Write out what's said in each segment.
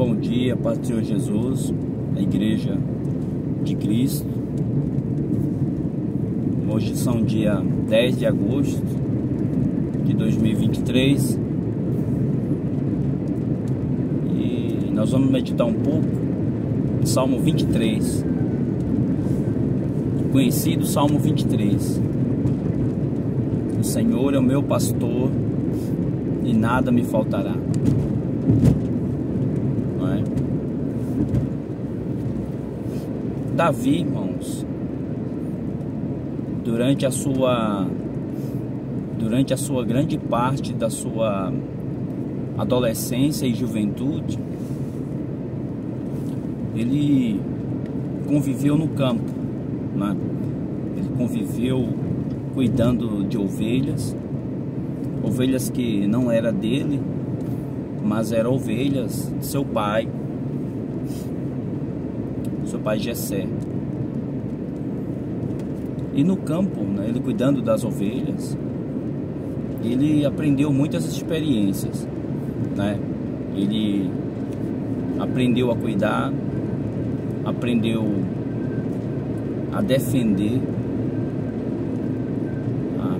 Bom dia, paz do Senhor Jesus, a Igreja de Cristo. Hoje são dia 10 de agosto de 2023 e nós vamos meditar um pouco no Salmo 23, conhecido Salmo 23. O Senhor é o meu pastor e nada me faltará. Não é? Davi, irmãos, durante a sua grande parte da sua adolescência e juventude, ele conviveu no campo, né? Ele conviveu cuidando de ovelhas que não era dele, mas eram ovelhas de seu pai Jessé. E no campo, né, ele cuidando das ovelhas, ele aprendeu muitas experiências, né? Ele aprendeu a cuidar, aprendeu a defender,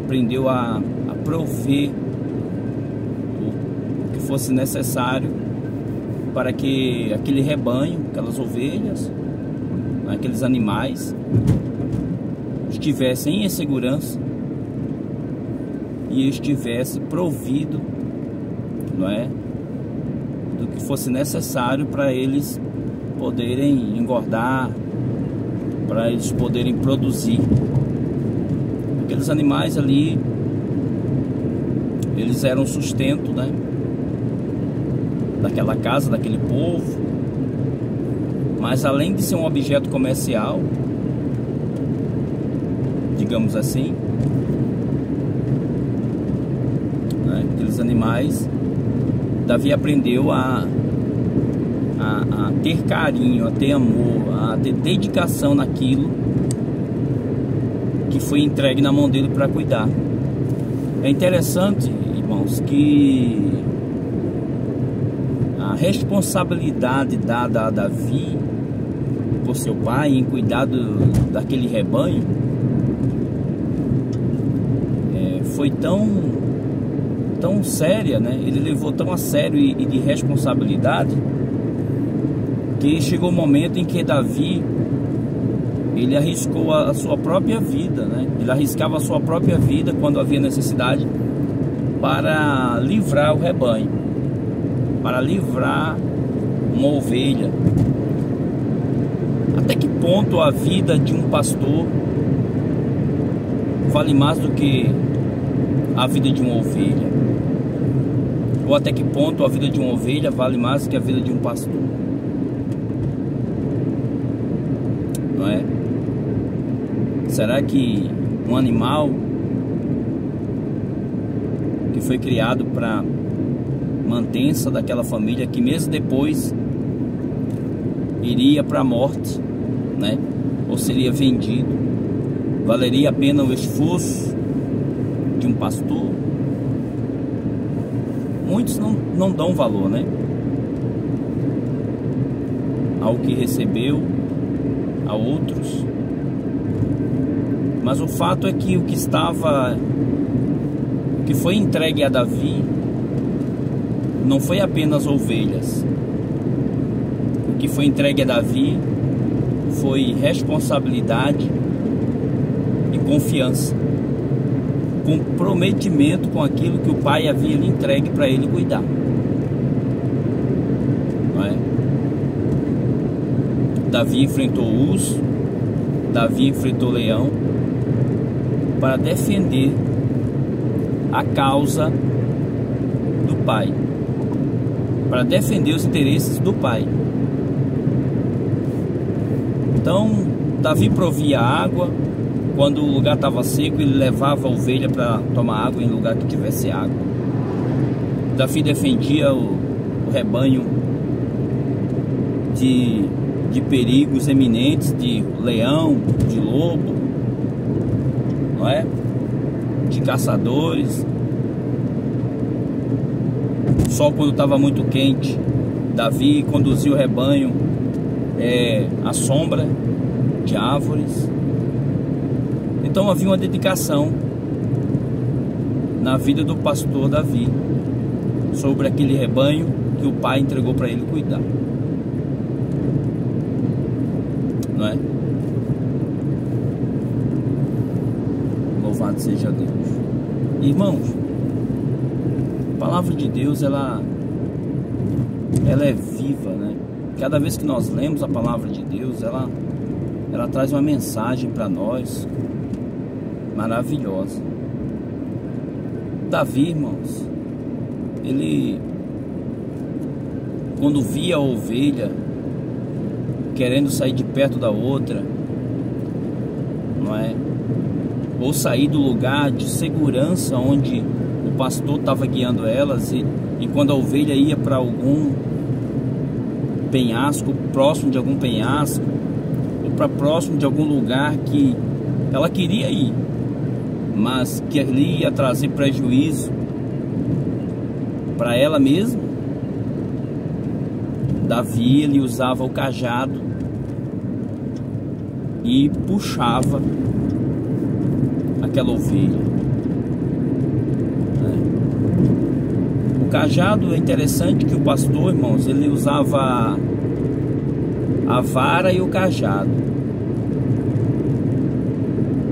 aprendeu a prover o que fosse necessário para que aquele rebanho, aquelas ovelhas, aqueles animais estivessem em segurança e estivesse provido, não é, do que fosse necessário para eles poderem engordar, para eles poderem produzir. Aqueles animais ali, eles eram sustento, né, daquela casa, daquele povo. Mas além de ser um objeto comercial, digamos assim, né, aqueles animais, Davi aprendeu a ter carinho, a ter amor, a ter dedicação naquilo que foi entregue na mão dele para cuidar. É interessante, irmãos, que a responsabilidade dada a Davi por seu pai em cuidar daquele rebanho foi tão séria, né? Ele levou tão a sério e de responsabilidade que chegou o momento em que Davi, ele arriscou a sua própria vida, né? Ele arriscava a sua própria vida quando havia necessidade para livrar o rebanho, para livrar uma ovelha. Até que ponto a vida de um pastor vale mais do que a vida de uma ovelha? Ou até que ponto a vida de uma ovelha vale mais do que a vida de um pastor? Não é? Será que um animal que foi criado para mantença daquela família, que mesmo depois iria para a morte, né, ou seria vendido, valeria a pena o esforço de um pastor? Muitos não dão valor, né, ao que recebeu, a outros. Mas o fato é que o que foi entregue a Davi não foi apenas ovelhas. O que foi entregue a Davi foi responsabilidade e confiança, comprometimento com aquilo que o pai havia lhe entregue para ele cuidar. Não é? Davi enfrentou o urso, Davi enfrentou o leão para defender a causa do pai, para defender os interesses do pai. Então, Davi provia água. Quando o lugar estava seco, ele levava a ovelha para tomar água em lugar que tivesse água. Davi defendia o rebanho de perigos eminentes, de leão, de lobo, não é? De caçadores. O sol, quando estava muito quente, Davi conduzia o rebanho à sombra de árvores. Então havia uma dedicação na vida do pastor Davi sobre aquele rebanho que o pai entregou para ele cuidar, não é? Louvado seja Deus. Irmãos, a palavra de Deus ela é viva, né? Cada vez que nós lemos a palavra de Deus, ela traz uma mensagem para nós maravilhosa. Davi, irmãos, ele, quando via a ovelha querendo sair de perto da outra, não é? Ou sair do lugar de segurança onde o pastor estava guiando elas, e quando a ovelha ia para algum penhasco, próximo de algum penhasco, ou para próximo de algum lugar que ela queria ir, mas que ali ia trazer prejuízo para ela mesma, Davi, ele usava o cajado e puxava aquela ovelha. O cajado é interessante que o pastor, irmãos, ele usava a vara e o cajado.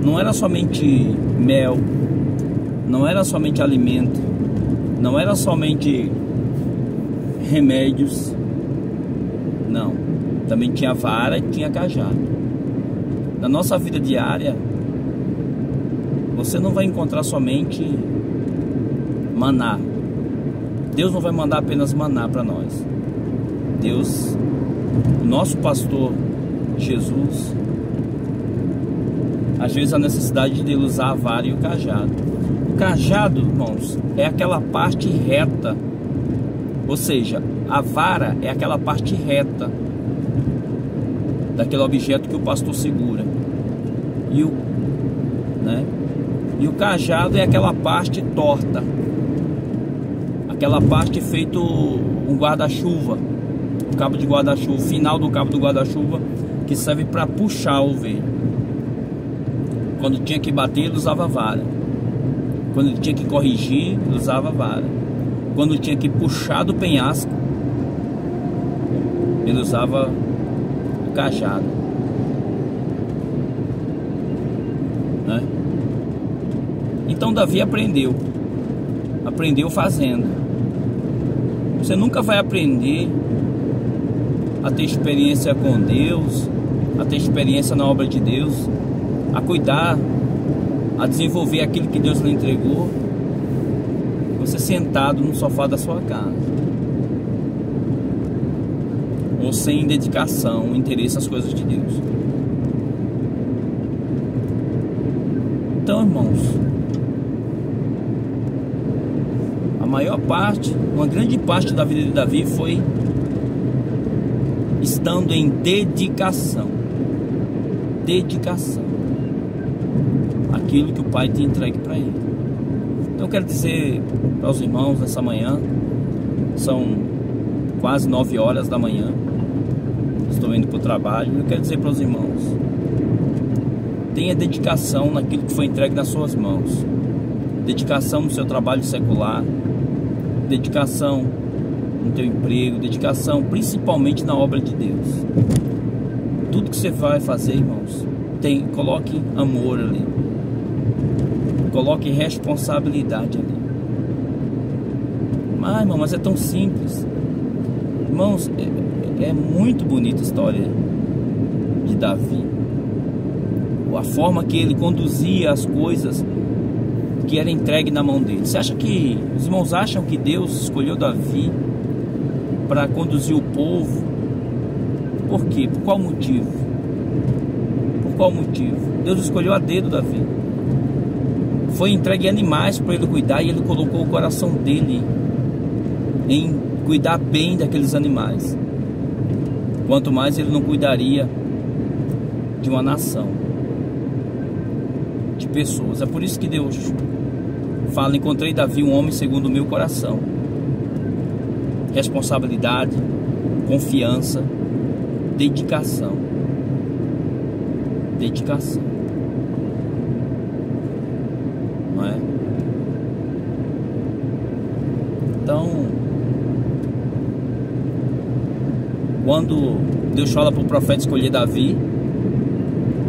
Não era somente mel, não era somente alimento, não era somente remédios, não, também tinha vara e tinha cajado. Na nossa vida diária, você não vai encontrar somente maná. Deus não vai mandar apenas maná para nós. Deus, o nosso pastor Jesus, às vezes a necessidade de ele usar a vara e o cajado. O cajado, irmãos, é aquela parte reta, ou seja, a vara é aquela parte reta daquele objeto que o pastor segura, e o cajado é aquela parte torta, aquela parte feito um guarda-chuva, o cabo de guarda-chuva, o final do cabo do guarda-chuva, que serve para puxar a ovelha. Quando tinha que bater, ele usava a vara. Quando ele tinha que corrigir, ele usava a vara. Quando tinha que puxar do penhasco, ele usava o cajado, né? Então Davi aprendeu fazendo. Você nunca vai aprender a ter experiência com Deus, a ter experiência na obra de Deus, a cuidar, a desenvolver aquilo que Deus lhe entregou, você sentado no sofá da sua casa, ou sem dedicação, interesse às coisas de Deus. Então, irmãos, a maior parte, uma grande parte da vida de Davi foi estando em dedicação. Aquilo que o Pai tem entregue para ele. Então eu quero dizer para os irmãos nessa manhã, são quase 9 horas da manhã, estou indo para o trabalho. Eu quero dizer para os irmãos: tenha dedicação naquilo que foi entregue nas suas mãos, dedicação no seu trabalho secular, dedicação no teu emprego, dedicação principalmente na obra de Deus. Tudo que você vai fazer, irmãos, coloque amor ali, coloque responsabilidade ali. Irmão, mas é tão simples. Irmãos, é muito bonita a história de Davi, a forma que ele conduzia as coisas que era entregue na mão dele. Os irmãos acham que Deus escolheu Davi para conduzir o povo? Por quê? Por qual motivo? Deus escolheu a dedo Davi. Foi entregue animais para ele cuidar, e ele colocou o coração dele em cuidar bem daqueles animais. Quanto mais ele não cuidaria de uma nação, de pessoas. É por isso que Deus fala: encontrei Davi um homem segundo o meu coração. Responsabilidade, confiança, dedicação. Dedicação. Não é? Então, quando Deus fala para o profeta escolher Davi,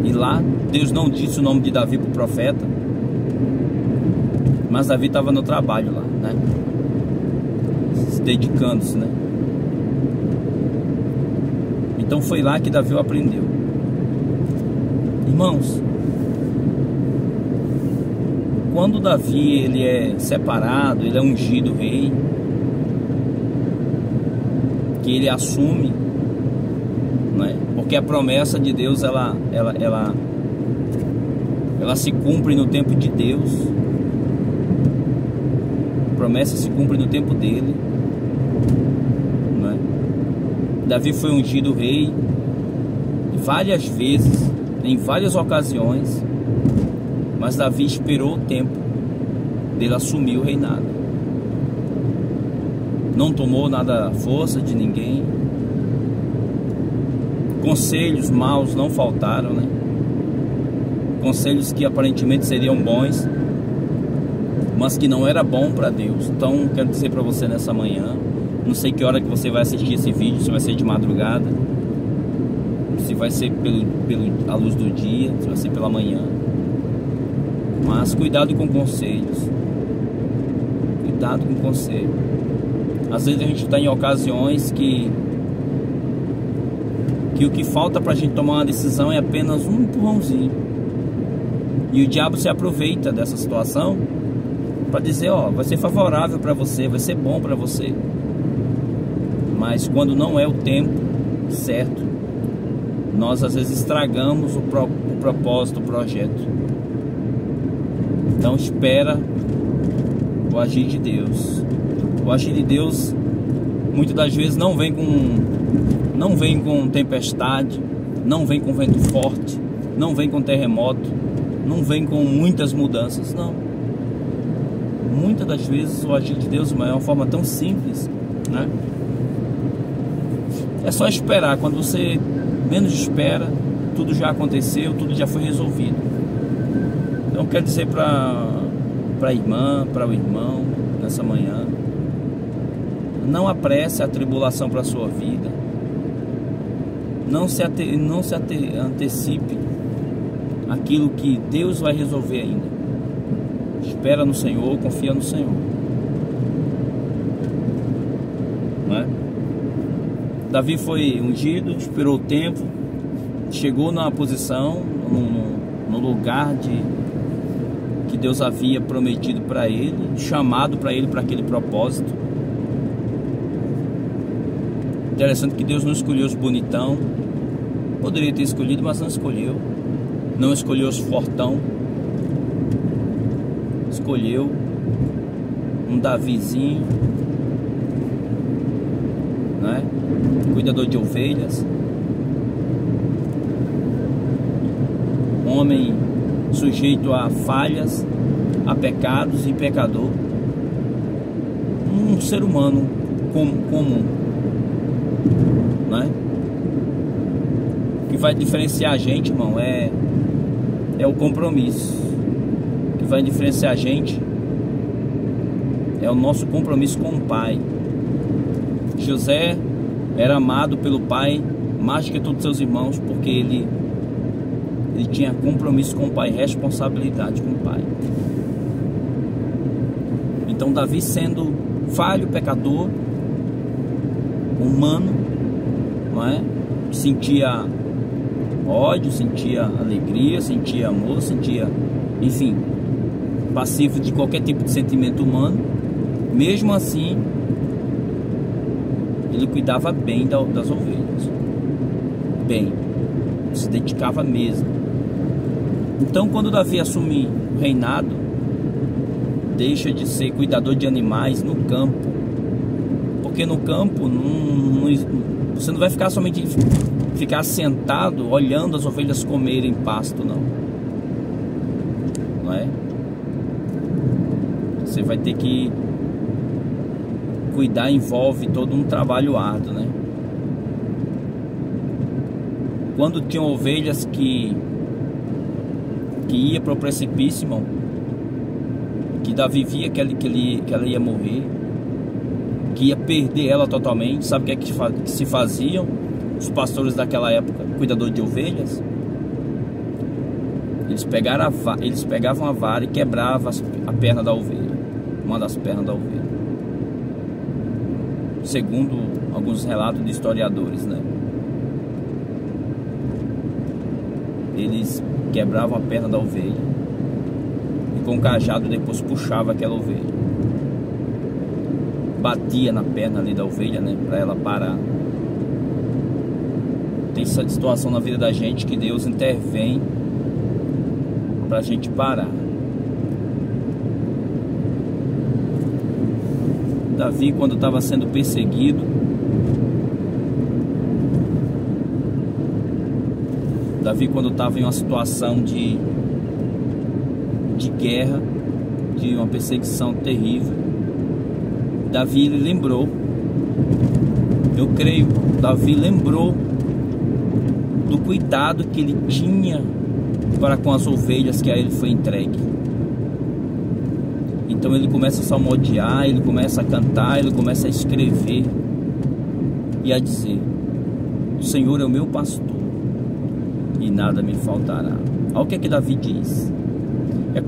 e lá Deus não disse o nome de Davi para o profeta, mas Davi estava no trabalho lá, né? Se dedicando-se, né? Então foi lá que Davi aprendeu. Irmãos, quando Davi ele é separado, ele é ungido rei, que ele assume, né? Porque a promessa de Deus ela se cumpre no tempo de Deus. A promessa se cumpre no tempo dele, né? Davi foi ungido rei várias vezes, em várias ocasiões, mas Davi esperou o tempo dele assumir o reinado. Não tomou nada força de ninguém. Conselhos maus não faltaram, né? Conselhos que aparentemente seriam bons, mas que não era bom para Deus. Então quero dizer para você nessa manhã, não sei que hora que você vai assistir esse vídeo, se vai ser de madrugada, se vai ser à luz do dia, se vai ser pela manhã, mas cuidado com conselhos. Cuidado com conselho. Às vezes a gente está em ocasiões que o que falta para a gente tomar uma decisão é apenas um empurrãozinho, e o diabo se aproveita dessa situação para dizer, ó, vai ser favorável para você, vai ser bom para você, mas quando não é o tempo certo, nós às vezes estragamos o propósito, o projeto. Então espera o agir de Deus. O agir de Deus muitas das vezes não vem com tempestade, não vem com vento forte, não vem com terremoto, não vem com muitas mudanças, não. Muitas das vezes o agir de Deus é uma forma tão simples, né? É só esperar. Quando você menos espera, tudo já aconteceu, tudo já foi resolvido. Então quero dizer para a irmã, para o irmão, nessa manhã, não apresse a tribulação para a sua vida. Não se antecipe aquilo que Deus vai resolver ainda. Espera no Senhor, confia no Senhor, não é? Davi foi ungido, esperou o tempo, chegou numa posição, no lugar que Deus havia prometido para ele, chamado para ele para aquele propósito. Interessante que Deus não escolheu os bonitão. Poderia ter escolhido, mas não escolheu. Não escolheu os fortão. Escolheu um Davizinho, né? Cuidador de ovelhas, um homem sujeito a falhas, a pecados e pecador, um ser humano comum, né? O que vai diferenciar a gente, irmão, é o compromisso. O que vai diferenciar a gente é o nosso compromisso com o Pai. José era amado pelo pai mais do que todos os seus irmãos, porque ele tinha compromisso com o pai, responsabilidade com o pai. Então Davi, sendo falho, pecador, humano, não é? Sentia ódio, sentia alegria, sentia amor, sentia, enfim, passivo de qualquer tipo de sentimento humano. Mesmo assim, ele cuidava bem das ovelhas, bem, se dedicava mesmo. Então, quando Davi assume o reinado, deixa de ser cuidador de animais no campo, porque no campo você não vai ficar somente ficar sentado olhando as ovelhas comerem pasto, não é? Você vai ter que cuidar, envolve todo um trabalho árduo, né? quando tinham ovelhas que ia para o precipício, irmão, que Davi via que ela ia morrer, que ia perder ela totalmente. Sabe o que é que se faziam os pastores daquela época, cuidadores de ovelhas? Eles pegavam a vara e quebravam a perna da ovelha, uma das pernas da ovelha, segundo alguns relatos de historiadores, né? Eles quebravam a perna da ovelha e com o cajado depois puxava aquela ovelha, batia na perna ali da ovelha, né, para ela parar. Tem essa situação na vida da gente que Deus intervém para a gente parar. Davi, quando estava sendo perseguido, Davi, quando estava em uma situação de guerra, de uma perseguição terrível, Davi, ele lembrou, eu creio, Davi lembrou do cuidado que ele tinha para com as ovelhas que a ele foi entregue. Então ele começa a salmodiar, ele começa a cantar, ele começa a escrever e a dizer: o Senhor é o meu pastor e nada me faltará. Olha o que é que Davi diz. Era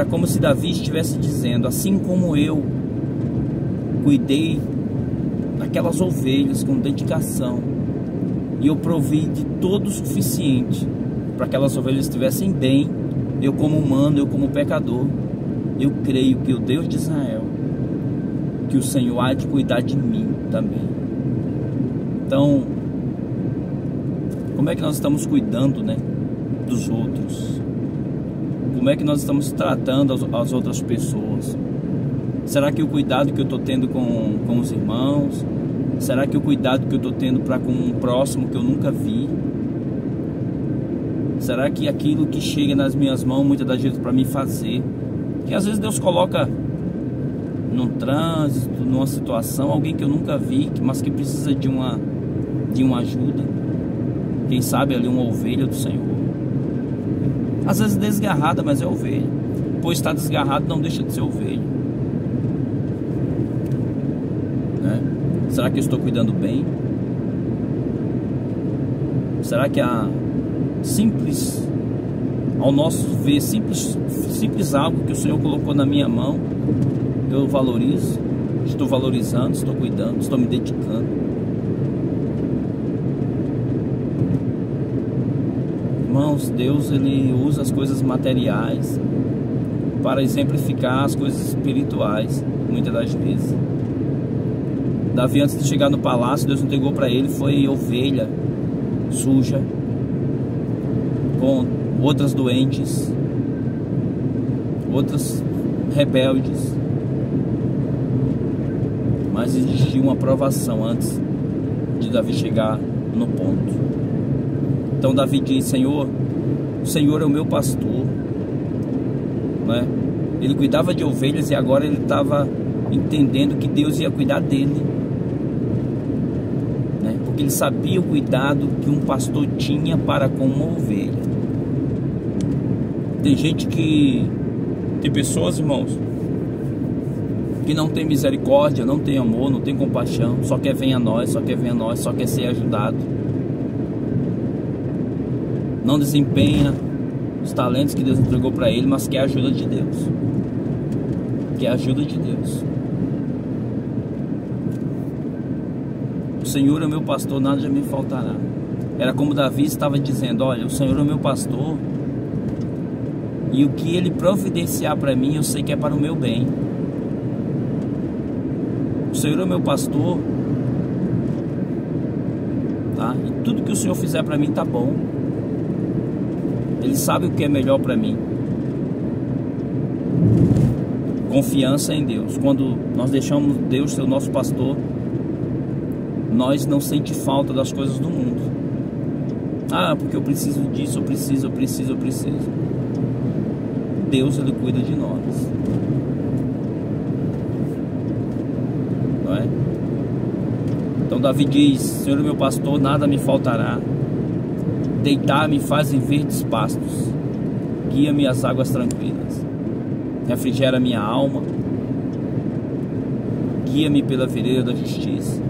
como se Davi estivesse dizendo: assim como eu cuidei daquelas ovelhas com dedicação, e eu provi de todo o suficiente para que aquelas ovelhas estivessem bem, eu como humano, eu como pecador, eu creio que o Deus de Israel, que o Senhor há de cuidar de mim também. Então, como é que nós estamos cuidando, né, dos outros? Como é que nós estamos tratando as outras pessoas? Será que o cuidado que eu estou tendo com os irmãos? Será que o cuidado que eu estou tendo para com um próximo que eu nunca vi? Será que aquilo que chega nas minhas mãos muitas das vezes para mim fazer, que às vezes Deus coloca num trânsito, numa situação, alguém que eu nunca vi, mas que precisa de uma ajuda, quem sabe ali uma ovelha do Senhor, às vezes desgarrada, mas é ovelha, pois está desgarrado não deixa de ser ovelha, né? Será que eu estou cuidando bem? Será que ao nosso ver, simples algo que o Senhor colocou na minha mão, eu valorizo, estou valorizando, estou cuidando, estou me dedicando? Irmãos, Deus, ele usa as coisas materiais para exemplificar as coisas espirituais, muitas das vezes. Davi, antes de chegar no palácio, Deus entregou para ele foi ovelha suja, com outras doentes, outras rebeldes, mas existia uma provação antes de Davi chegar no ponto. Então Davi diz: Senhor, o Senhor é o meu pastor, né? Ele cuidava de ovelhas e agora ele estava entendendo que Deus ia cuidar dele, né? Porque ele sabia o cuidado que um pastor tinha para com uma ovelha. Tem pessoas, irmãos, que não tem misericórdia, não tem amor, não tem compaixão, só quer vir a nós, só quer ser ajudado. Não desempenha os talentos que Deus entregou para ele, mas quer a ajuda de Deus. Quer a ajuda de Deus. O Senhor é meu pastor, nada já me faltará. Era como Davi estava dizendo: olha, o Senhor é meu pastor, e o que Ele providenciar para mim, eu sei que é para o meu bem. O Senhor é meu pastor, tá? E tudo que o Senhor fizer para mim tá bom. Ele sabe o que é melhor para mim. Confiança em Deus. Quando nós deixamos Deus ser o nosso pastor, nós não sentimos falta das coisas do mundo. Ah, porque eu preciso disso, eu preciso. Deus, Ele cuida de nós, não é? Então Davi diz: Senhor meu pastor, nada me faltará. Deitar-me faz em verdes pastos, guia-me às águas tranquilas, refrigera minha alma, guia-me pela vereda da justiça.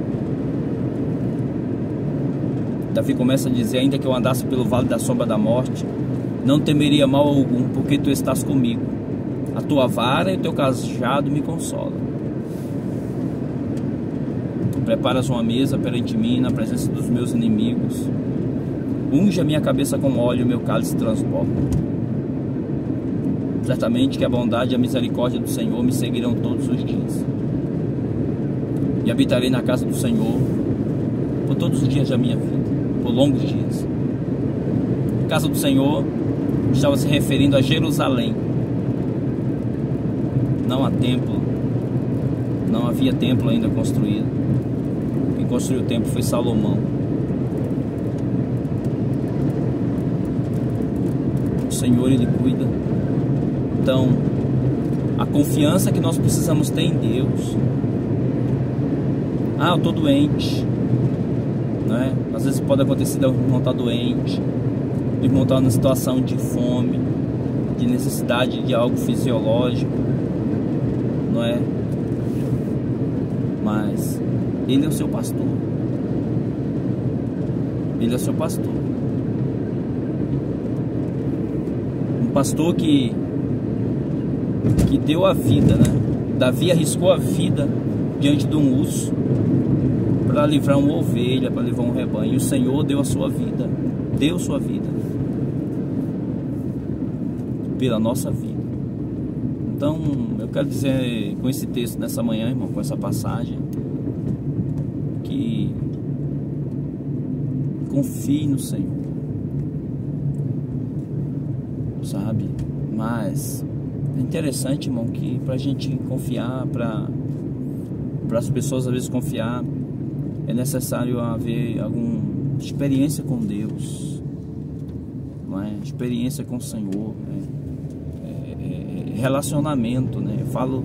Davi começa a dizer: ainda que eu andasse pelo vale da sombra da morte, não temeria mal algum, porque tu estás comigo. A tua vara e o teu cajado me consolam. Tu preparas uma mesa perante mim na presença dos meus inimigos. Unge a minha cabeça com óleo e o meu cálice transborda. Certamente que a bondade e a misericórdia do Senhor me seguirão todos os dias. E habitarei na casa do Senhor por todos os dias da minha vida, por longos dias. A casa do Senhor estava se referindo a Jerusalém. Não há templo, não havia templo ainda construído. Quem construiu o templo foi Salomão. O Senhor, Ele cuida. Então, a confiança que nós precisamos ter em Deus. Ah, eu estou doente, né? Às vezes pode acontecer de o irmão estar doente, de o irmão estar numa situação de fome, de necessidade de algo fisiológico, não é? Mas Ele é o seu pastor. Ele é o seu pastor. Um pastor que deu a vida, né? Davi arriscou a vida diante de um urso para livrar uma ovelha, para livrar um rebanho. E o Senhor deu a sua vida, deu sua vida pela nossa vida. Então, eu quero dizer com esse texto nessa manhã, irmão, com essa passagem, que confie no Senhor, sabe? Mas é interessante, irmão, que pra gente confiar, para as pessoas às vezes confiar, é necessário haver alguma experiência com Deus, não é? Experiência com o Senhor, relacionamento, né? Eu falo,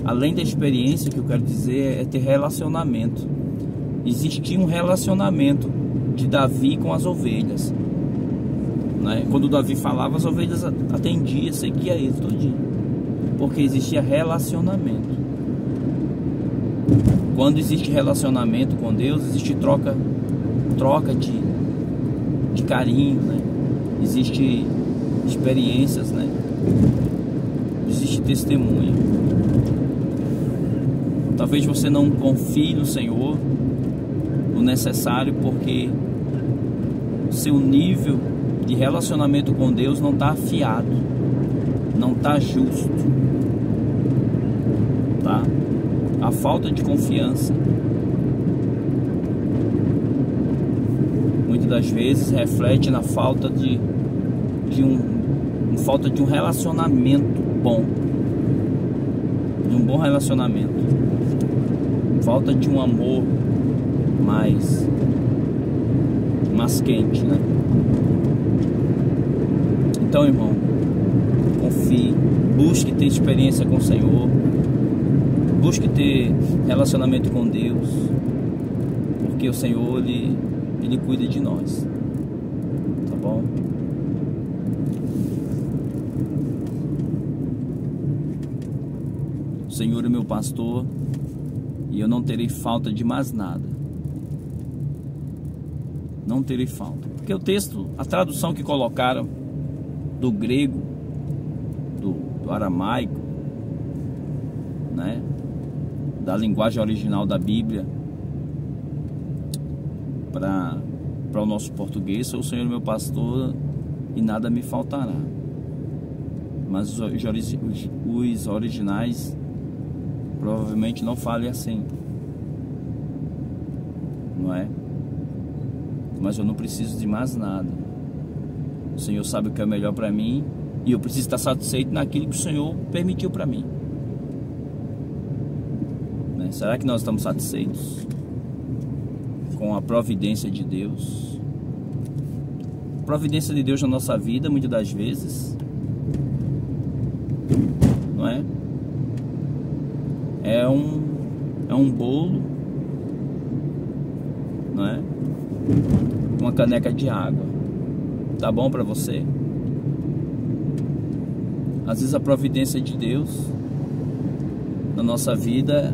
além da experiência, que eu quero dizer é ter relacionamento. Existia um relacionamento de Davi com as ovelhas, né? Quando Davi falava, as ovelhas atendiam, seguia ele todo dia, porque existia relacionamento. Quando existe relacionamento com Deus, existe troca de carinho, né? Existe experiências, né? Existe testemunho. Talvez você não confie no Senhor o necessário, porque o seu nível de relacionamento com Deus não está afiado, não está justo, tá? A falta de confiança muitas das vezes reflete na falta de um relacionamento bom, de um bom relacionamento, falta de um amor mais quente, né? Então, irmão, confie, busque ter experiência com o Senhor, busque ter relacionamento com Deus, porque o Senhor, Ele cuida de nós, tá bom? O Senhor é meu pastor e eu não terei falta de mais nada. Não terei falta. Porque o texto, a tradução que colocaram do grego, do aramaico, né, da linguagem original da Bíblia, para o nosso português: sou o Senhor meu pastor e nada me faltará. Mas os originais provavelmente não falem assim, não é? Mas eu não preciso de mais nada. O Senhor sabe o que é melhor para mim, e eu preciso estar satisfeito naquilo que o Senhor permitiu para mim, né? Será que nós estamos satisfeitos com a providência de Deus? A providência de Deus na nossa vida, muitas das vezes, não é? É um bolo não é? Uma caneca de água. Tá bom para você? Às vezes a providência de Deus na nossa vida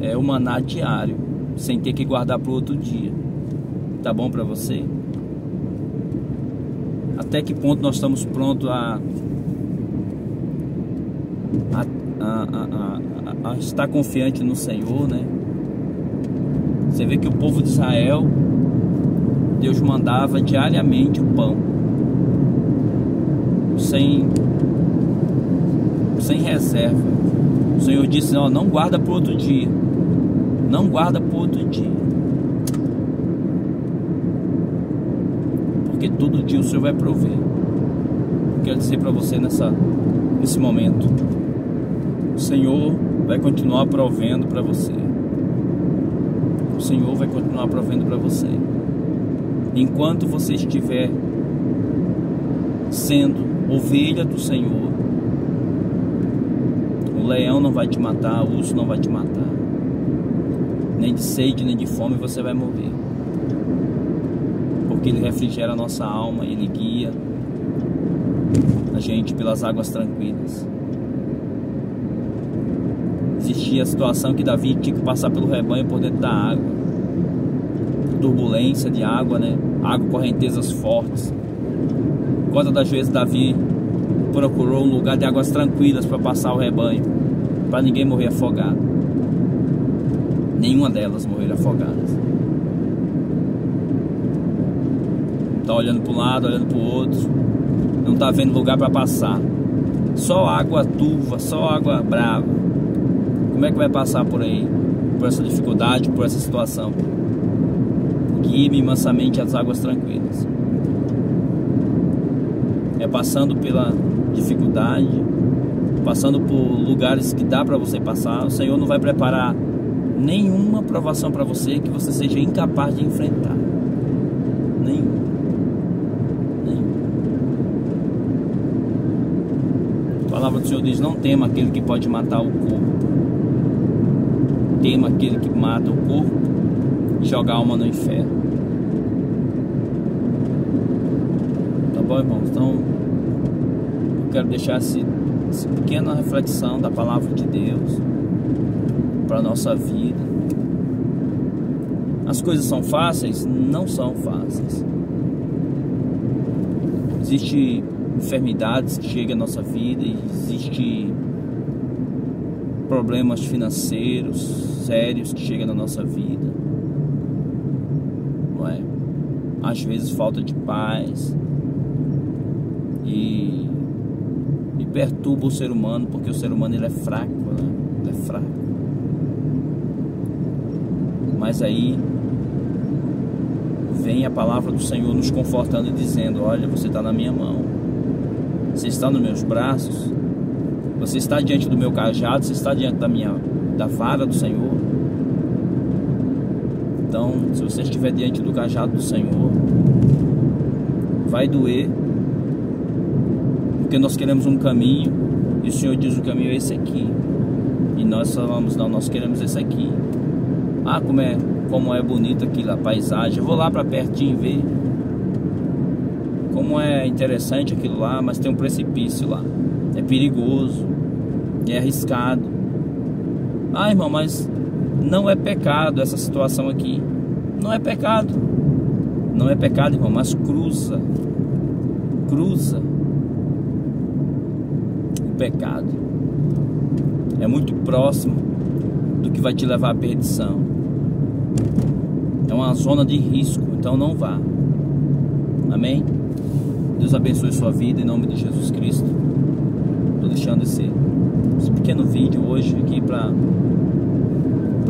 é o maná diário, sem ter que guardar para o outro dia. Tá bom para você? Até que ponto nós estamos prontos a estar confiante no Senhor, né? Você vê que o povo de Israel, Deus mandava diariamente o pão, sem reserva. O Senhor disse: não guarda para outro dia, não guarda para outro dia, porque todo dia o Senhor vai prover. Quero dizer para você nesse momento, o Senhor vai continuar provendo para você. O Senhor vai continuar provendo para você. Enquanto você estiver sendo ovelha do Senhor, o leão não vai te matar, o urso não vai te matar. Nem de sede, nem de fome você vai morrer. Porque Ele refrigera a nossa alma, Ele guia a gente pelas águas tranquilas. Existia a situação que Davi tinha que passar pelo rebanho por dentro da água, turbulência de água, né? Água, correntezas fortes. Quantas das vezes Davi procurou um lugar de águas tranquilas para passar o rebanho, para ninguém morrer afogado? Nenhuma delas morreram afogadas. Está olhando para um lado, olhando para o outro, não está vendo lugar para passar. Só água turva, só água brava. Como é que vai passar por aí? Por essa dificuldade, por essa situação? Guie-me mansamente às águas tranquilas. É passando pela dificuldade, passando por lugares que dá para você passar. O Senhor não vai preparar nenhuma provação para você que você seja incapaz de enfrentar. Nenhuma. A palavra do Senhor diz: não tema aquele que pode matar o corpo, tema aquele que mata o corpo e joga a alma no inferno. Tá bom, irmãos? Então eu quero deixar essa pequena reflexão da palavra de Deus para a nossa vida. As coisas são fáceis? Não são fáceis. Existem enfermidades que chegam à nossa vida, existem problemas financeiros sérios que chegam na nossa vida, não é? Às vezes falta de paz e perturba o ser humano, porque o ser humano ele é fraco, né? Ele é fraco. Mas aí vem a palavra do Senhor nos confortando e dizendo: olha, você está na minha mão, você está nos meus braços, você está diante do meu cajado, você está diante da vara do Senhor. Então, se você estiver diante do cajado do Senhor, vai doer, porque nós queremos um caminho e o Senhor diz: o caminho é esse aqui, e nós falamos: não, nós queremos esse aqui. Ah, como é bonito aquilo, a paisagem. Eu vou lá para pertinho ver como é interessante aquilo lá, mas tem um precipício lá, é perigoso, é arriscado. Ah, irmão, mas não é pecado essa situação aqui. Não é pecado. Não é pecado, irmão, mas cruza o pecado. É muito próximo do que vai te levar à perdição. É uma zona de risco, então não vá. Amém? Deus abençoe sua vida em nome de Jesus Cristo. Estou deixando esse pequeno vídeo hoje aqui para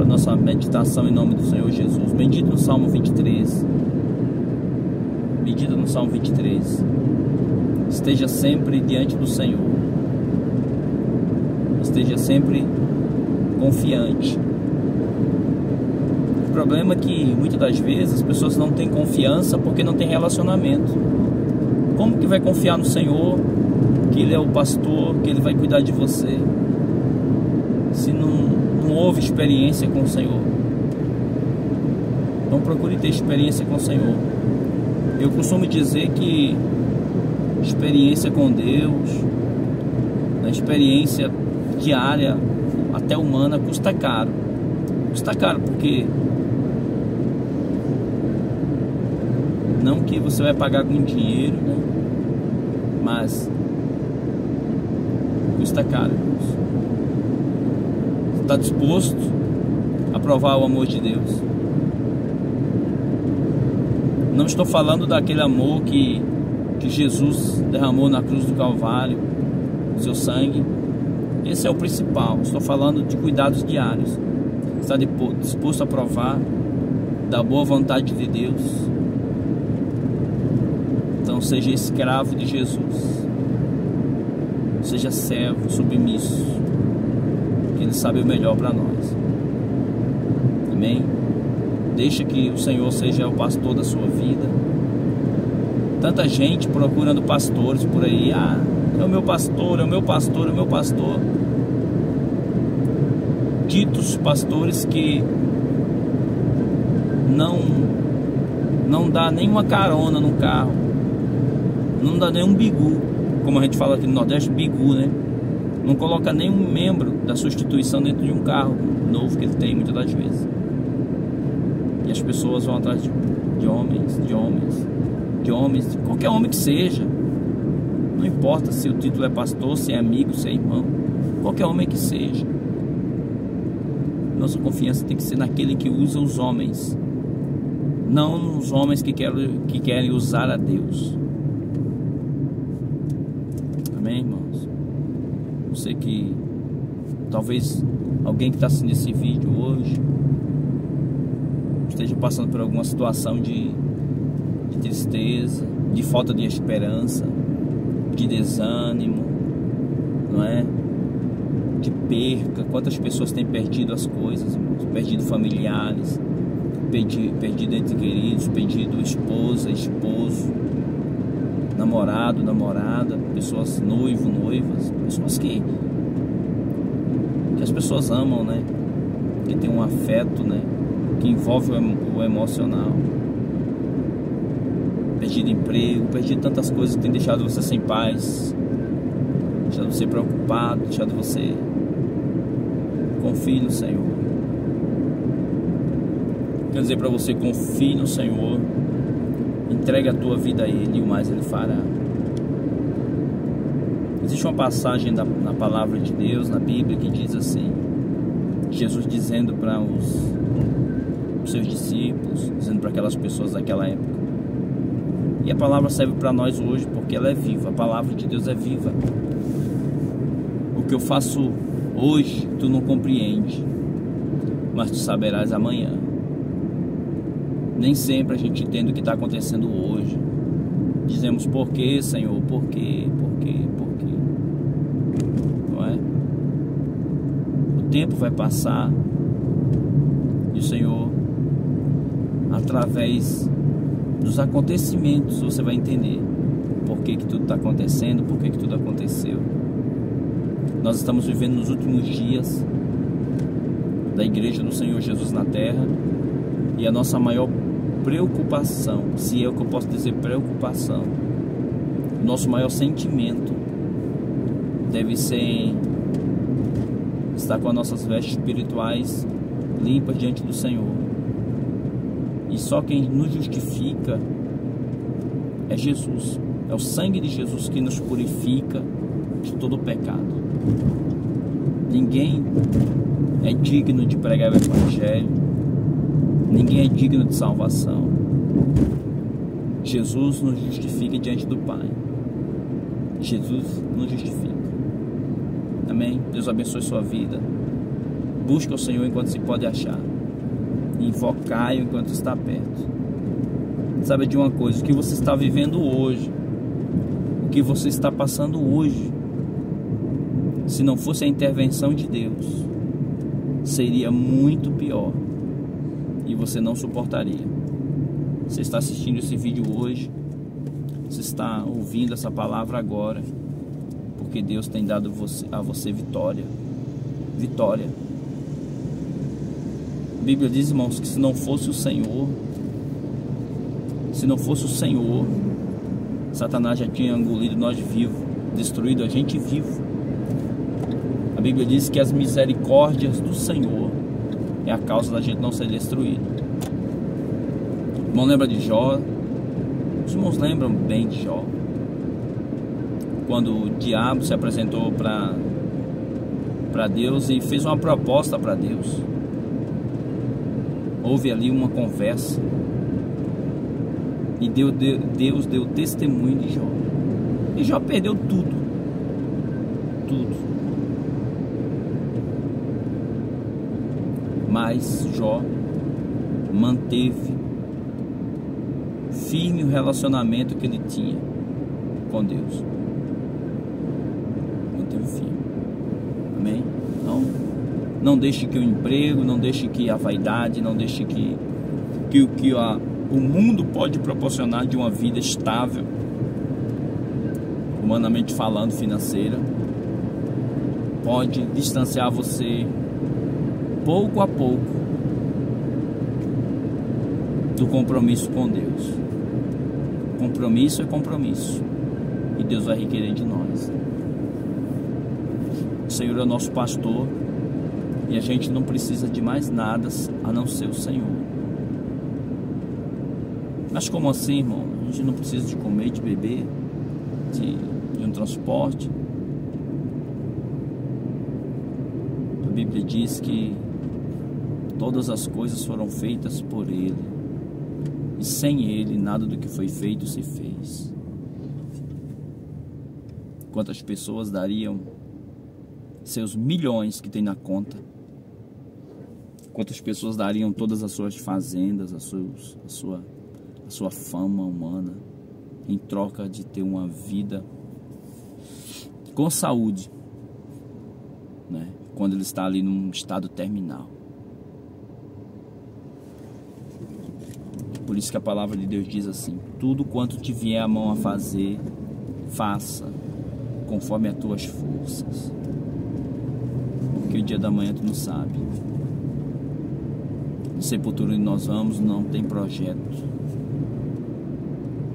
nossa meditação em nome do Senhor Jesus. Medita no Salmo 23. Medita no Salmo 23. Esteja sempre diante do Senhor. Esteja sempre confiante. O problema é que muitas das vezes as pessoas não têm confiança porque não tem relacionamento. Como que vai confiar no Senhor, que Ele é o pastor, que Ele vai cuidar de você, se não houve experiência com o Senhor? Então procure ter experiência com o Senhor. Eu costumo dizer que experiência com Deus, a experiência diária, até humana, custa caro. Custa caro porque não que você vai pagar com dinheiro, né? Mas custa caro. Você está disposto a provar o amor de Deus? Não estou falando daquele amor que Jesus derramou na cruz do Calvário, o seu sangue. Esse é o principal. Estou falando de cuidados diários. Está disposto a provar da boa vontade de Deus? Então seja escravo de Jesus. Seja servo, submisso, que Ele sabe o melhor para nós. Amém? Deixa que o Senhor seja o pastor da sua vida. Tanta gente procurando pastores por aí. Ah, é o meu pastor, é o meu pastor, é o meu pastor. Ditos pastores que não dá nenhuma carona no carro, não dá nenhum bigu, como a gente fala aqui no Nordeste, bigu, né? Não coloca nenhum membro da sua instituição dentro de um carro novo que ele tem muitas das vezes. E as pessoas vão atrás de homens, de qualquer homem que seja. Não importa se o título é pastor, se é amigo, se é irmão, qualquer homem que seja. Nossa confiança tem que ser naquele que usa os homens, não nos homens que querem usar a Deus. Amém, irmãos? Eu sei que talvez alguém que está assistindo esse vídeo hoje esteja passando por alguma situação de tristeza, de falta de esperança, de desânimo, não é? De perca. Quantas pessoas têm perdido as coisas, irmãos? Perdido familiares, perdido entes queridos, perdido esposa, esposo, namorado, namorada, pessoas noivo, noivas, pessoas que as pessoas amam, né? Que tem um afeto, né? Que envolve o emocional. Perdido emprego, perdido tantas coisas que tem deixado você sem paz, deixado você preocupado, deixado você. Confie no Senhor. Quero dizer para você, confie no Senhor, entregue a tua vida a Ele e o mais Ele fará. Existe uma passagem na palavra de Deus, na Bíblia, que diz assim, Jesus dizendo para os seus discípulos, dizendo para aquelas pessoas daquela época, e a palavra serve para nós hoje porque ela é viva. A palavra de Deus é viva. O que eu faço hoje tu não compreende, mas tu saberás amanhã. Nem sempre a gente entende o que está acontecendo hoje. Dizemos por quê, Senhor, por quê, por quê, por quê? Não é? O tempo vai passar e o Senhor, através dos acontecimentos, você vai entender por que tudo está acontecendo, por que tudo aconteceu. Nós estamos vivendo nos últimos dias da Igreja do Senhor Jesus na Terra, e a nossa maior preocupação, se é o que eu posso dizer, preocupação, nosso maior sentimento deve ser estar com as nossas vestes espirituais limpas diante do Senhor. E só quem nos justifica é Jesus. É o sangue de Jesus que nos purifica de todo o pecado. Ninguém é digno de pregar o Evangelho. Ninguém é digno de salvação. Jesus nos justifica diante do Pai. Jesus nos justifica. Amém? Deus abençoe sua vida. Busca o Senhor enquanto se pode achar. Invocai-o enquanto está perto. Sabe de uma coisa, o que você está vivendo hoje, o que você está passando hoje, se não fosse a intervenção de Deus, seria muito pior e você não suportaria. Você está assistindo esse vídeo hoje, você está ouvindo essa palavra agora, porque Deus tem dado a você vitória. Vitória. A Bíblia diz, irmãos, que se não fosse o Senhor Se não fosse o Senhor, Satanás já tinha engolido nós vivos, destruído a gente vivo. A Bíblia diz que as misericórdias do Senhor é a causa da gente não ser destruído. O irmão lembra de Jó? Os irmãos lembram bem de Jó. Quando o diabo se apresentou para Deus e fez uma proposta para Deus. Houve ali uma conversa. E Deus deu testemunho de Jó. E Jó perdeu tudo. Tudo. Mas Jó manteve firme o relacionamento que ele tinha com Deus. Manteve firme. Amém? Não deixe que o emprego, não deixe que a vaidade, não deixe que o mundo pode proporcionar de uma vida estável, humanamente falando, financeira, pode distanciar você pouco a pouco do compromisso com Deus. Compromisso é compromisso, e Deus vai requerer de nós. O Senhor é o nosso pastor, e a gente não precisa de mais nada a não ser o Senhor. Mas como assim, irmão? A gente não precisa de comer, de beber, de um transporte. A Bíblia diz que todas as coisas foram feitas por Ele, e sem Ele nada do que foi feito se fez. Quantas pessoas dariam seus milhões que tem na conta? Quantas pessoas dariam todas as suas fazendas, a sua fama humana, em troca de ter uma vida com saúde, né? Quando ele está ali num estado terminal. Por isso que a palavra de Deus diz assim: tudo quanto te vier a mão a fazer, faça conforme as tuas forças, porque o dia da manhã tu não sabe. No sepultura onde nós vamos não tem projeto.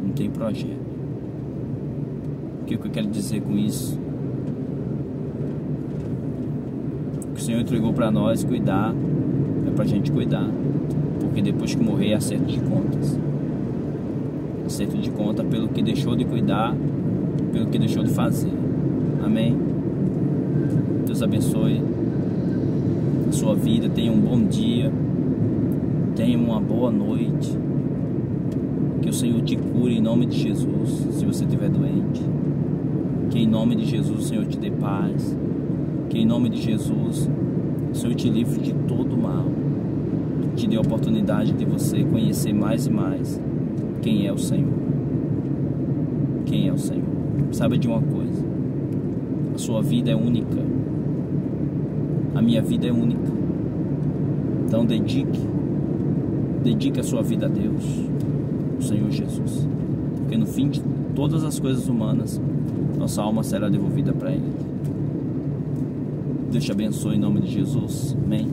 Não tem projeto. O que eu quero dizer com isso? O que o Senhor entregou para nós cuidar, é para a gente cuidar. Porque depois que morrer é acerto de contas. Acerto de conta pelo que deixou de cuidar, pelo que deixou de fazer. Amém? Deus abençoe a sua vida. Tenha um bom dia. Tenha uma boa noite. Que o Senhor te cure em nome de Jesus, se você estiver doente. Que em nome de Jesus o Senhor te dê paz. Que em nome de Jesus o Senhor te livre de todo mal. Te dê a oportunidade de você conhecer mais e mais quem é o Senhor. Quem é o Senhor. Saiba de uma coisa: a sua vida é única. A minha vida é única. Então dedique a sua vida a Deus, o Senhor Jesus, porque no fim de todas as coisas humanas, nossa alma será devolvida para Ele. Deus te abençoe em nome de Jesus. Amém.